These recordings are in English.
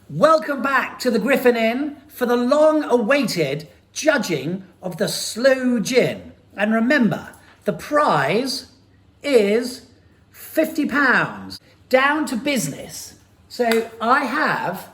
Welcome back to the Griffin Inn for the long-awaited judging of the Sloe Gin. And remember, the prize is £50. Down to business. So I have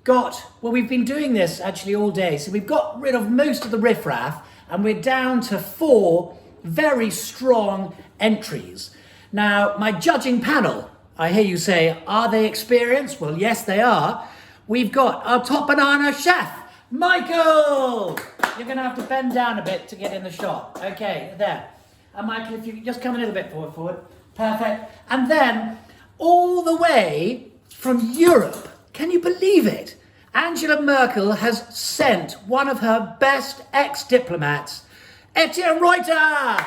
got, well, we've been doing this actually all day. So we've got rid of most of the riffraff and we're down to 4 very strong entries. Now, my judging panel, I hear you say, are they experienced? Well, yes, they are. We've got our top banana chef, Michael. You're going to have to bend down a bit to get in the shot. Okay, there. And Michael, if you could just come a little bit forward. Perfect. And then all the way from Europe, can you believe it? Angela Merkel has sent one of her best ex-diplomats, Etienne Reuter,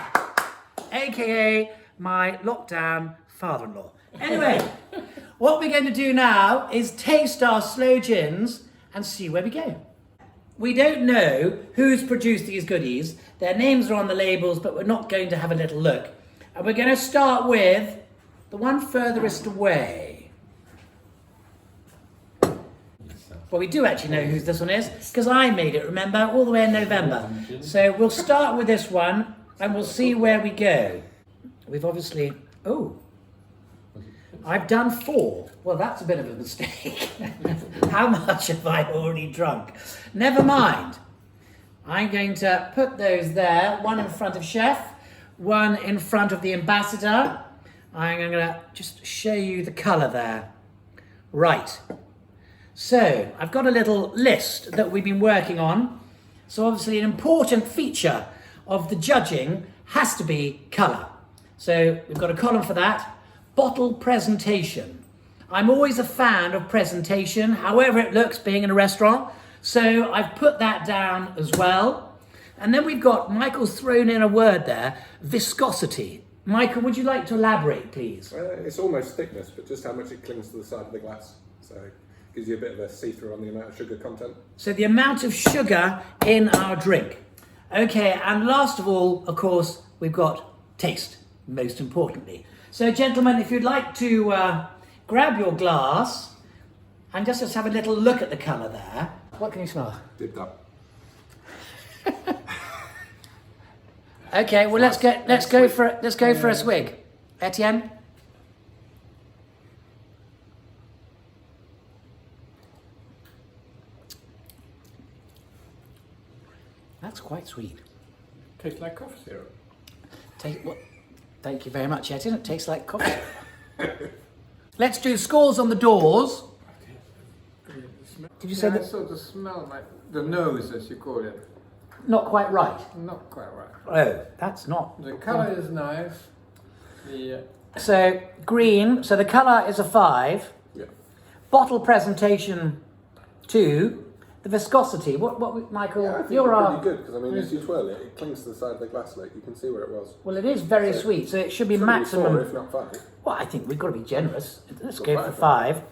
aka my lockdown father-in-law. Anyway, what we're going to do now is taste our Sloe Gins and see where we go. We don't know who's produced these goodies. Their names are on the labels, but we're not going to have a little look. And we're going to start with the one furthest away. Well, we do actually know who this one is, because I made it, remember, all the way in November. So we'll start with this one, and we'll see where we go. We've obviously... Oh, I've done 4. Well, that's a bit of a mistake. How much have I already drunk? Never mind. I'm going to put those there, one in front of Chef, one in front of the ambassador. I'm going to just show you the colour there. Right. So, I've got a little list that we've been working on. So obviously an important feature of the judging has to be colour. So we've got a column for that. Bottle presentation. I'm always a fan of presentation, however it looks being in a restaurant. So I've put that down as well. And then we've got, Michael's thrown in a word there, viscosity. Michael, would you like to elaborate, please? It's almost thickness, but just how much it clings to the side of the glass. So it gives you a bit of a see-through on the amount of sugar content. So the amount of sugar in our drink. Okay, and last of all, of course, we've got taste, most importantly. So gentlemen, if you'd like to grab your glass and just have a little look at the colour there. What can you smell? Dipped up. Okay, well let's go for a swig. Etienne? That's quite sweet. Tastes like cough syrup. Thank you very much, Etienne. It tastes like coffee. Let's do scores on the doors. Did you say that? I sort of smell like the nose, as you call it. Not quite right. Not quite right. Oh, that's not. The colour is nice. So green. So the colour is a 5. Yeah. Bottle presentation 2. The viscosity. What, Michael? Yeah, I think you're it's pretty good because I mean, as you twirl it, it clings to the side of the glass like you can see where it was. Well, it is very sweet, so it should be maximum. 4, if not 5. Well, I think we've got to be generous. Let's go for 5.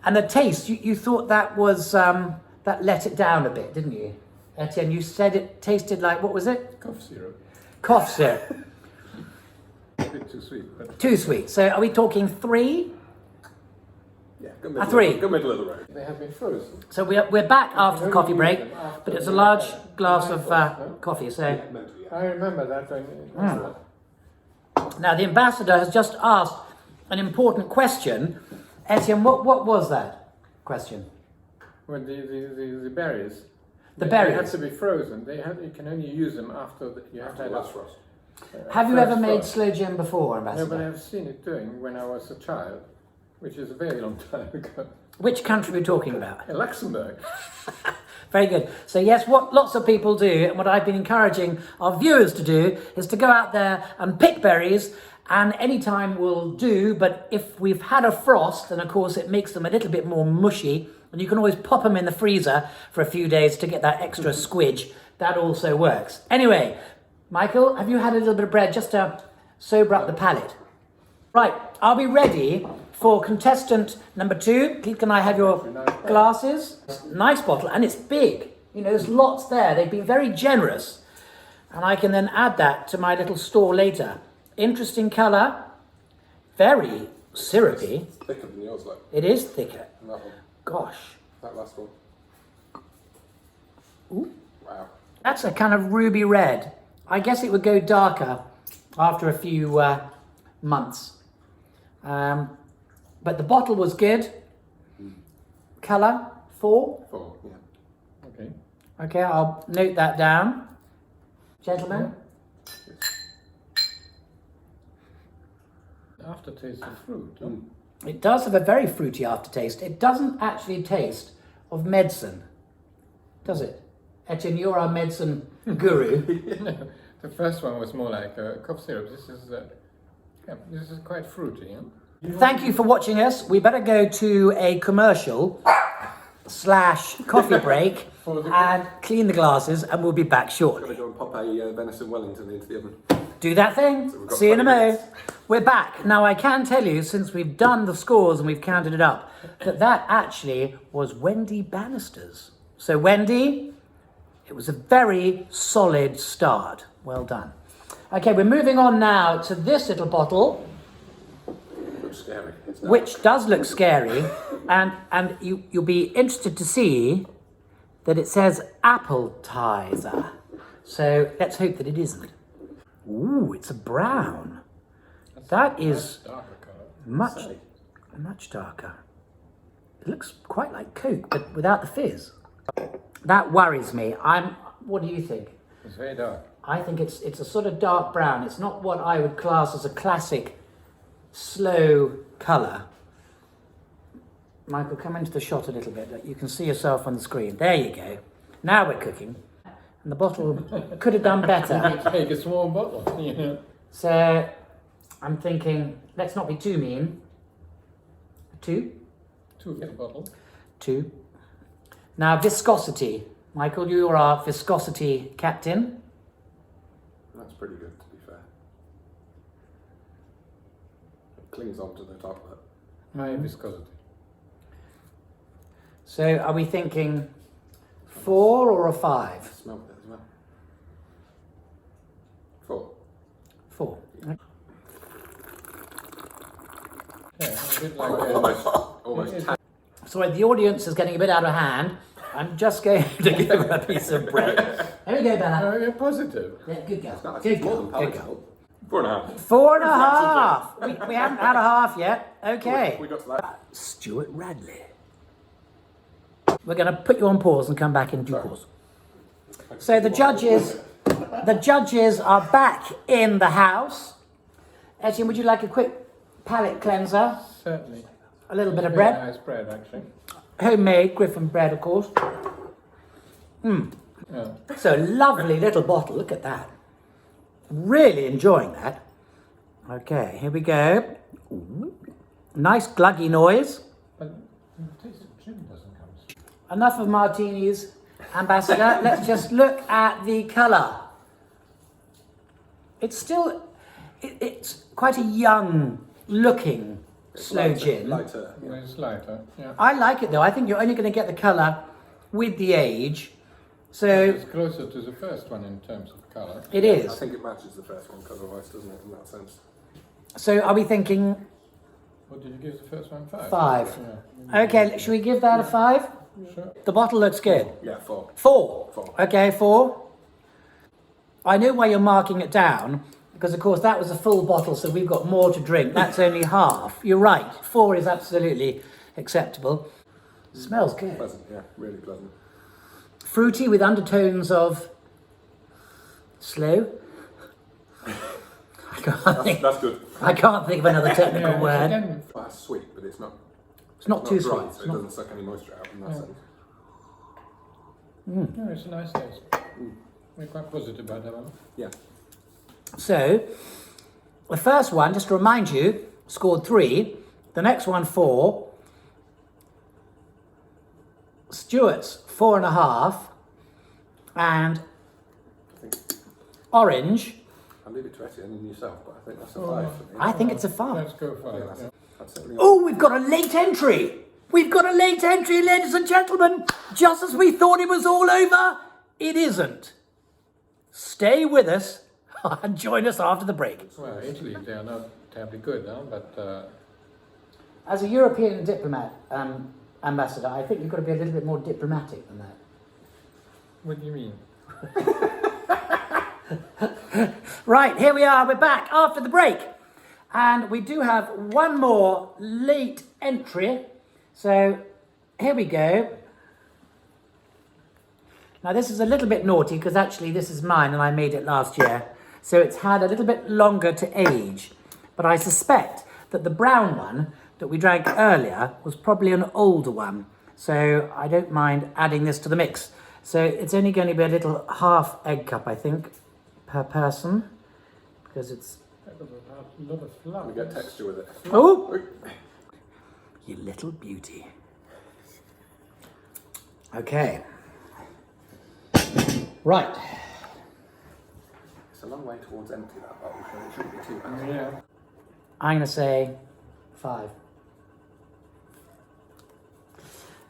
And the taste, you thought that was that let it down a bit, didn't you, Etienne? You said it tasted like, what was it? Cough syrup. Cough syrup. A bit too sweet. But Too sweet. So are we talking 3? Yeah, A 3. Good middle of the road. they have been frozen. So we're back after the coffee break, but it's a large glass of coffee. So I remember that when... now the ambassador has just asked an important question. Etienne, what was that question? When the berries... The They berries. have to be frozen. You can only use them after you have had Last frost. Have you first ever made frost. Sloe Gin before, No, but ambassador? I've seen it doing when I was a child, which is a very long time ago. Which country are we talking about? In Luxembourg. Very good. So yes, what lots of people do, and what I've been encouraging our viewers to do, is to go out there and pick berries, and any time will do, but if we've had a frost, then of course it makes them a little bit more mushy, and you can always pop them in the freezer for a few days to get that extra squidge. That also works. Anyway, Michael, have you had a little bit of bread just to sober up the palate? Right, are we ready for contestant number 2? Please, can I have your glasses? Nice bottle, and it's big. You know, there's lots there. They've been very generous. And I can then add that to my little store later. Interesting colour. Very syrupy. Thicker than yours, like. It is thicker. That one. Gosh. That last one. Ooh. Wow. That's a kind of ruby red. I guess it would go darker after a few months. But the bottle was good. Colour, 4. 4, yeah. Okay. Okay, I'll note that down. Gentlemen? Aftertaste of fruit. Huh? It does have a very fruity aftertaste. It doesn't actually taste of medicine, does it? Etienne, you're our medicine guru. No, the first one was more like cough syrup. This is quite fruity. Huh? Thank you for watching us. We better go to a commercial / coffee break and clean the glasses, and we'll be back I'm shortly. going to go and pop a venison Wellington into the oven. Do that thing. So we've got See you in a 20 mo. minutes. We're back. Now, I can tell you, since we've done the scores and we've counted it up, that actually was Wendy Bannister's. So, Wendy, it was a very solid start. Well done. Okay, we're moving on now to this little bottle, Looks scary. which does look scary, and you'll be interested to see that it says appetizer. So let's hope that it isn't. Ooh, it's a brown. That is Darker colour. much darker. It looks quite like Coke, but without the fizz. That worries me. What do you think? It's very dark. I think it's a sort of dark brown. It's not what I would class as a classic slow colour. Michael, come into the shot a little bit. You can see yourself on the screen. There you go. Now we're cooking. And the bottle could have done better. Take a small bottle. Yeah. So I'm thinking, let's not be too mean. 2? 2 for the bottle. 2. Now, viscosity. Michael, you are our viscosity captain. That's pretty good, to be fair. It clings onto the top of it. High viscosity. So are we thinking 4 or a 5? Smell it as well. 4. 4. Yeah, a bit like Almost. Sorry, the audience is getting a bit out of hand. I'm just going to give her a piece of bread. There we go, Bella. you're positive. Yeah, good girl. Not Good more girl. than Good palatable. girl. 4.5. 4.5. We haven't had a half yet. Okay. We got to that. Stuart Radley. We're going to put you on pause and come back in due course. So the judges are back in the house. Etienne, would you like a quick palate cleanser? Certainly. A little bit of Very bread. nice bread, actually. Homemade Griffin bread, of course. Yeah. So lovely little bottle. Look at that. Really enjoying that. Okay, here we go. Ooh. Nice gluggy noise. But the taste of gin doesn't come. Enough of martinis, Ambassador. Let's just look at the colour. It's still, it's quite a young looking sloe gin. Lighter. Yeah. It's lighter. Yeah. I like it though. I think you're only going to get the colour with the age. So It's closer to the first one in terms of colour. it I is. think it matches the first one colour-wise, doesn't it, in that sense? So are we thinking What did you give the first one? 5? 5? Yeah. Okay, should we give that a 5? Sure. The bottle looks good. Yeah, 4. 4. 4. Okay, 4. I know why you're marking it down, because of course that was a full bottle, so we've got more to drink. That's only half. You're right. 4 is absolutely acceptable. Smells good. Pleasant, yeah, really pleasant. Fruity with undertones of slow. That's good. I can't think of another technical Yeah, word. again, That's sweet, but it's not. It's not too dry, sweet. so It's it not- doesn't suck any moisture out in that sense. no, it's a nice taste. We're quite positive about that one. Yeah. So, the first one, just to remind you, scored 3. The next one, 4. Stuart's 4.5. And Orange, I'll leave it to Etienne and yourself, but I think that's a 5 for me. I think it's a 5. Let's go for Yeah, it. that's, Yeah. that's certainly Oh, we've got a late entry. We've got a late entry, ladies and gentlemen. Just as we thought it was all over, it isn't. Stay with us and join us after the break. Well, Italy, they are not terribly good, huh? But As a European diplomat, Ambassador. I think you've got to be a little bit more diplomatic than that. What do you mean? Right, here we are. We're back after the break. And we do have one more late entry. So here we go. Now this is a little bit naughty because actually this is mine and I made it last year. So it's had a little bit longer to age. But I suspect that the brown one that we drank earlier was probably an older one. So I don't mind adding this to the mix. So it's only going to be a little half egg cup, I think, per person. Because it's... A lot of fluff. We get texture with it. Oh! You little beauty. Okay. Right. It's a long way towards empty, that bottle, so it shouldn't be too bad. Yeah. I'm going to say 5.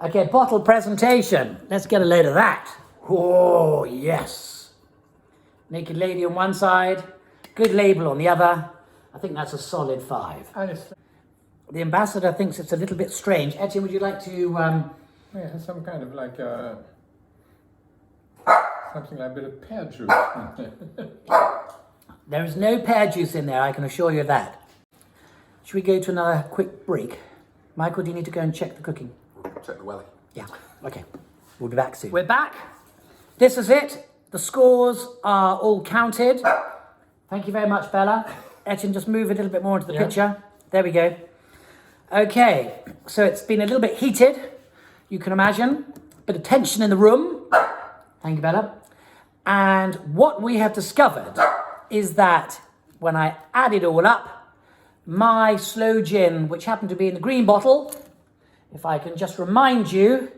Okay, bottle presentation. Let's get a load of that. Oh, yes. Naked lady on one side, good label on the other. I think that's a solid 5. Honestly. The ambassador thinks it's a little bit strange. Etienne, would you like to... Yeah, some kind of like something like a bit of pear juice. There is no pear juice in there, I can assure you of that. Should we go to another quick break? Michael, do you need to go and check the cooking? We'll check the welly. Yeah, okay. We'll be back soon. We're back. This is it. The scores are all counted. Thank you very much, Bella. Etienne, just move a little bit more into the picture. There we go. Okay, so it's been a little bit heated, you can imagine. Bit of tension in the room. Thank you, Bella. And what we have discovered is that when I add it all up, my Sloe Gin, which happened to be in the green bottle, if I can just remind you,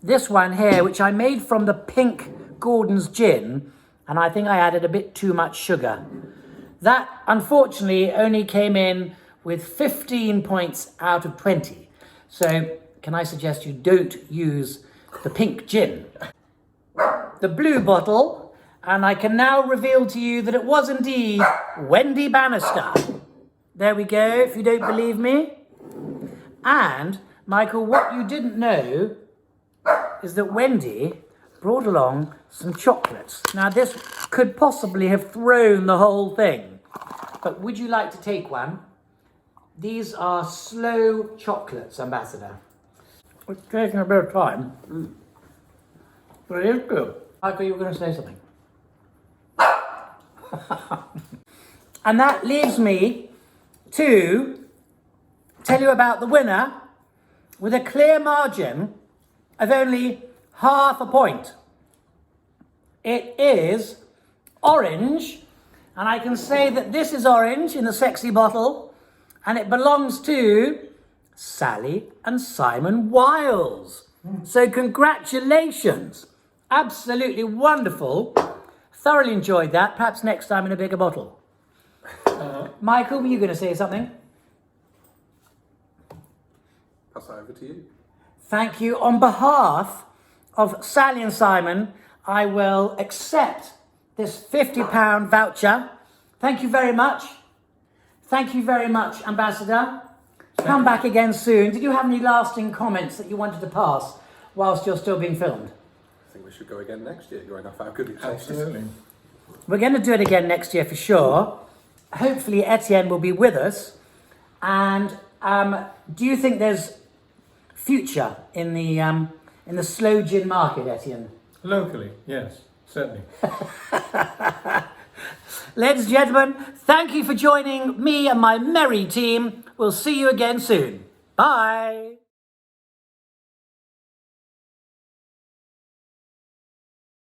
this one here, which I made from the pink Gordon's gin, and I think I added a bit too much sugar. That, unfortunately, only came in with 15 points out of 20. So, can I suggest you don't use the pink gin? The blue bottle, and I can now reveal to you that it was indeed Wendy Bannister. There we go, if you don't believe me. And, Michael, what you didn't know is that Wendy brought along some chocolates. Now, this could possibly have thrown the whole thing. But would you like to take one? These are Sloe chocolates, Ambassador. It's taking a bit of time. But it is good. Michael, you were going to say something. And that leaves me to tell you about the winner with a clear margin of only half a point. It is orange, and I can say that this is orange in the sexy bottle, and it belongs to Sally and Simon Wiles. So congratulations. Absolutely wonderful. Thoroughly enjoyed that. Perhaps next time in a bigger bottle. Michael, were you going to say something? Pass that over to you. Thank you. On behalf of Sally and Simon, I will accept this £50 voucher. Thank you very much. Thank you very much, Ambassador. Come back again soon. Did you have any lasting comments that you wanted to pass whilst you're still being filmed? I think we should go again next year, going off how good it tastes. Absolutely. We're going to do it again next year for sure. Hopefully Etienne will be with us. And do you think there's future in the Sloe Gin market, Etienne? Locally, yes, certainly. Ladies and gentlemen, thank you for joining me and my merry team. We'll see you again soon. Bye.